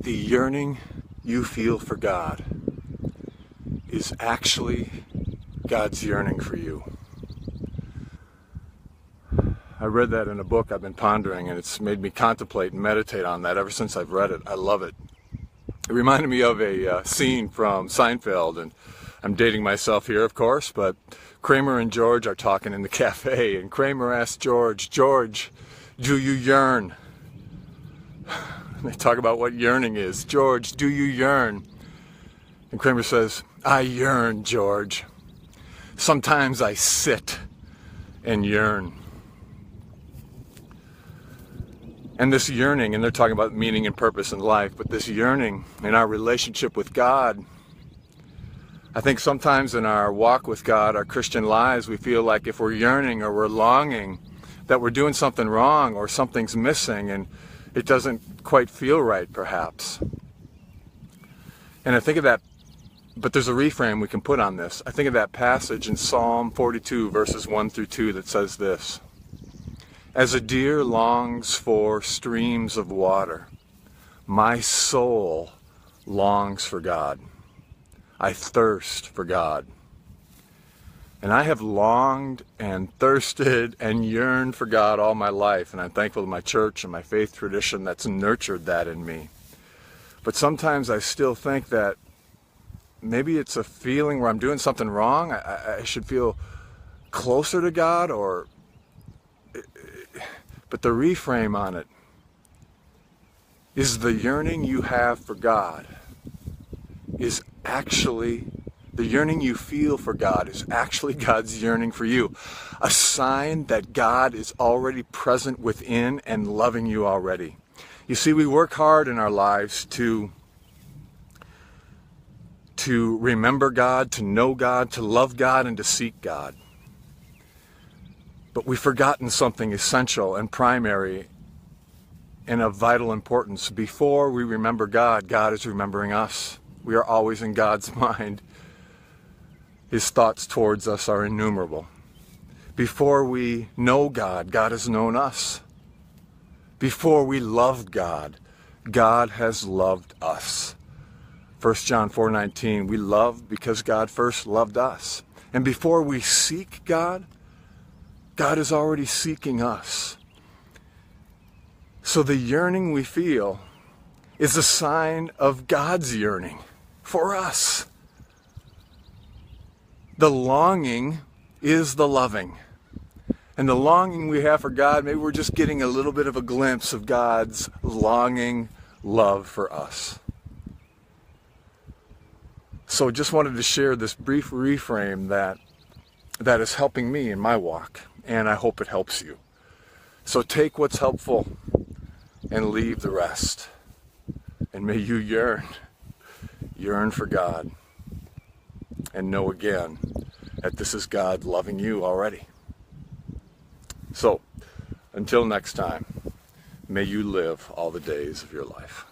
the yearning you feel for God is actually God's yearning for you. I read that in a book I've been pondering, and it's made me contemplate and meditate on that ever since I've read it. I love it. It reminded me of a scene from Seinfeld, and I'm dating myself here, of course, but Kramer and George are talking in the cafe, and Kramer asks George, "George, do you yearn?" They talk about what yearning is. "George, do you yearn?" And Kramer says, "I yearn, George. Sometimes I sit and yearn." And this yearning, and they're talking about meaning and purpose in life, but this yearning in our relationship with God, I think sometimes in our walk with God, our Christian lives, we feel like if we're yearning or we're longing, that we're doing something wrong or something's missing and it doesn't quite feel right, perhaps. And I think of that, but there's a reframe we can put on this. I think of that passage in Psalm 42, verses 1 through 2 that says this: "As a deer longs for streams of water, my soul longs for God. I thirst for God. And I have longed and thirsted and yearned for God all my life, and I'm thankful to my church and my faith tradition that's nurtured that in me. But sometimes I still think that maybe it's a feeling where I'm doing something wrong. I should feel closer to God, but the reframe on it is the yearning you have for God is actually, the yearning you feel for God is actually God's yearning for you. A sign that God is already present within and loving you already. You see, we work hard in our lives to remember God, to know God, to love God, and to seek God. But we've forgotten something essential and primary and of vital importance. Before we remember God, God is remembering us. We are always in God's mind. His thoughts towards us are innumerable. Before we know God, God has known us. Before we loved God, God has loved us. 1 John 4:19, we love because God first loved us. And before we seek God, God is already seeking us. So the yearning we feel is a sign of God's yearning for us. The longing is the loving. And the longing we have for God, maybe we're just getting a little bit of a glimpse of God's longing love for us. So just wanted to share this brief reframe that is helping me in my walk, and I hope it helps you. So take what's helpful and leave the rest. And may you yearn for God, and know again that this is God loving you already. So, until next time, may you live all the days of your life.